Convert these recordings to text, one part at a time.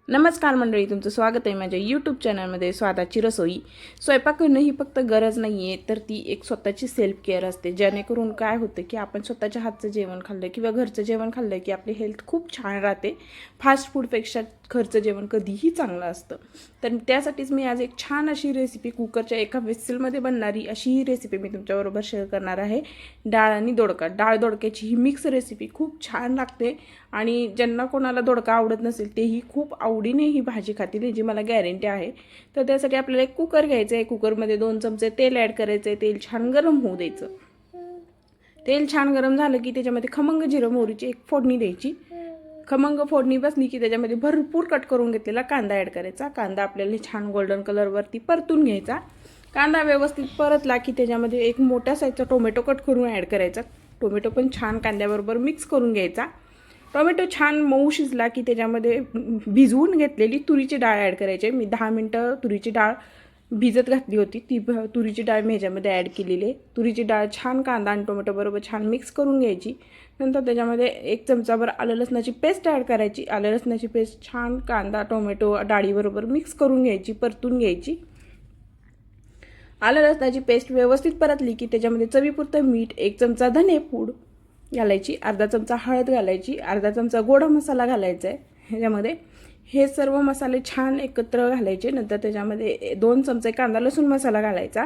नमस्कार मंडळी, तुमचं स्वागत आहे माझ्या यूट्यूब चॅनलमध्ये. स्वादाची रसोई. स्वयंपाक करणं ही फक्त गरज नाही आहे, तर ती एक स्वतःची सेल्फ केअर असते. जेणेकरून काय होतं की आपण स्वतःच्या हातचं जेवण खाल्लं किंवा घरचं जेवण खाल्लं की आपली हेल्थ खूप छान राहते. फास्ट फूडपेक्षा घरचं जेवण कधीही चांगलं असतं. तर त्यासाठीच मी आज एक छान अशी रेसिपी, कुकरच्या एका व्हिसलमध्ये बनणारी अशी ही रेसिपी मी तुमच्याबरोबर शेअर करणार आहे. डाळ आणि दोडका. डाळ दोडक्याची ही मिक्स रेसिपी खूप छान लागते आणि ज्यांना कोणाला दोडका आवडत नसेल तेही खूप आवडीने ही भाजी खातील, याची मला गॅरंटी आहे. तर त्यासाठी आपल्याला एक कुकर घ्यायचं आहे. कुकरमध्ये 2 चमचे तेल ॲड करायचं आहे. तेल छान गरम होऊ द्यायचं. तेल छान गरम झालं की त्याच्यामध्ये खमंग जिरं मोहरीची एक फोडणी द्यायची. खमंग फोडणी बसली की त्याच्यामध्ये भरपूर कट करून घेतलेला कांदा ॲड करायचा. कांदा आपल्याला छान गोल्डन कलरवरती परतून घ्यायचा. कांदा व्यवस्थित परतला की त्याच्यामध्ये एक मोठ्या साईजचा टोमॅटो कट करून ॲड करायचा. टोमॅटो पण छान कांद्याबरोबर मिक्स करून घ्यायचा. टोमॅटो छान मऊ शिजला की त्याच्यामध्ये भिजवून घेतलेली तुरीची डाळ ॲड करायची. मी 10 मिनटं तुरीची डाळ भिजत घातली होती. ती तुरीची डाळ मी ह्याच्यामध्ये ॲड केलेली आहे. तुरीची डाळ छान कांदा आणि टोमॅटोबरोबर छान मिक्स करून घ्यायची. नंतर त्याच्यामध्ये 1 चमचाभर आलं लसणाची पेस्ट ॲड करायची. आलं लसणाची पेस्ट छान कांदा टोमॅटो डाळीबरोबर मिक्स करून घ्यायची, परतून घ्यायची. आलं लसणाची पेस्ट व्यवस्थित परतली की त्याच्यामध्ये चवीपुरतं मीठ, 1 चमचा धनेपूड घालायची, अर्धा चमचा हळद घालायची, अर्धा चमचा गोडा मसाला घालायचा आहे ह्याच्यामध्ये. हे सर्व मसाले छान एकत्र घालायचे. नंतर त्याच्यामध्ये 2 चमचे कांदा लसूण मसाला घालायचा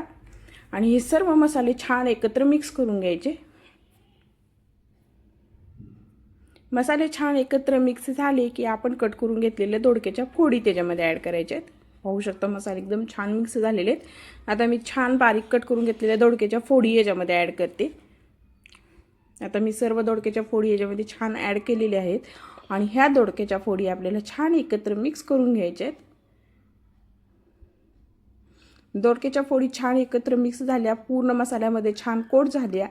आणि हे सर्व मसाले छान एकत्र मिक्स करून घ्यायचे. मसाले छान एकत्र मिक्स झाले की आपण कट करून घेतलेल्या दोडक्याच्या फोडी त्याच्यामध्ये ॲड करायच्या आहेत. पाहू शकता मसाले एकदम छान मिक्स झालेले आहेत. आता मी छान बारीक कट करून घेतलेल्या दोडक्याच्या फोडी याच्यामध्ये ॲड करते. आता मी सर्व दोडक्याच्या फोडी याच्यामध्ये छान ॲड केलेल्या आहेत आणि ह्या दोडक्याच्या फोडी आपल्याला छान एकत्र मिक्स करून घ्यायच्या आहेत. दोडक्याच्या फोडी छान एकत्र मिक्स झाल्या, पूर्ण मसाल्यामध्ये छान कोट झाल्या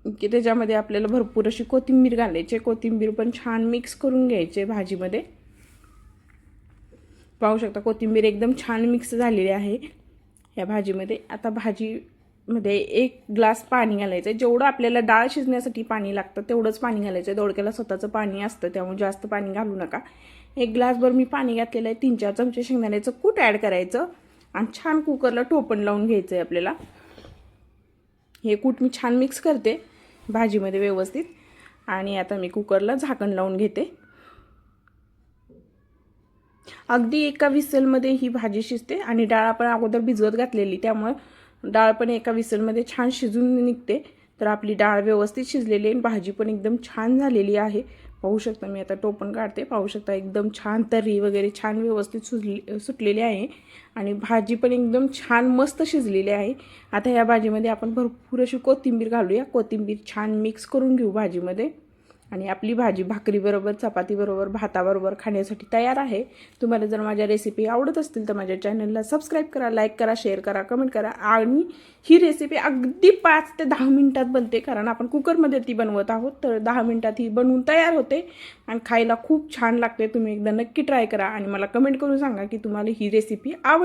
की त्याच्यामध्ये आपल्याला भरपूर अशी कोथिंबीर घालायची. कोथिंबीर पण छान मिक्स करून घ्यायचे भाजीमध्ये. पाहू शकता कोथिंबीर एकदम छान मिक्स झालेली आहे या भाजीमध्ये. आता भाजीमध्ये 1 ग्लास पाणी घालायचं आहे. जेवढं आपल्याला डाळ शिजण्यासाठी पाणी लागतं तेवढंच पाणी घालायचं आहे. दोडक्याला स्वतःचं पाणी असतं, त्यामुळे जास्त पाणी घालू नका. 1 ग्लासभर मी पाणी घातलेलं आहे. 3-4 चमचे शेंगदाण्याचं कूट ॲड करायचं आणि छान कुकरला टोपण लावून घ्यायचं आहे आपल्याला. हे कूट मी छान मिक्स करते भाजीमध्ये व्यवस्थित आणि आता मी कुकरला झाकण लावून घेते. अगदी एका विसलमध्ये ही भाजी शिजते आणि डाळ आपण अगोदर भिजवत घातलेली, त्यामुळे डाळ पण एका विसलमध्ये छान शिजून निघते. तर आपली डाळ व्यवस्थित शिजलेली आणि भाजी पण एकदम छान झालेली आहे. पाहू शकता मी आता टोपण काढते. पाहू शकता एकदम छान तर्री वगैरे छान व्यवस्थित सुटलेली आहे आणि भाजी पण एकदम छान मस्त शिजलेली आहे. आता या भाजीमध्ये आपण भरपूर अशी कोथिंबीर घालूया. कोथिंबीर छान मिक्स करून घेऊ भाजीमध्ये आणि आपली भाजी भाकरीबरोबर, चपातीबरोबर, भाताबरोबर खाण्यासाठी तयार आहे. तुम्हाला जर माझ्या रेसिपी आवडत असतील तर माझ्या चॅनलला सबस्क्राईब करा, लाईक करा, शेअर करा, कमेंट करा. आणि ही रेसिपी अगदी 5 ते 10 मिनिटात बनते, कारण आपण कुकरमध्ये ती बनवत आहोत. तर 10 मिनिटात ही बनवून तयार होते आणि खायला खूप छान लागते. तुम्ही एकदा नक्की ट्राय करा आणि मला कमेंट करून सांगा की तुम्हाला ही रेसिपी आवडली.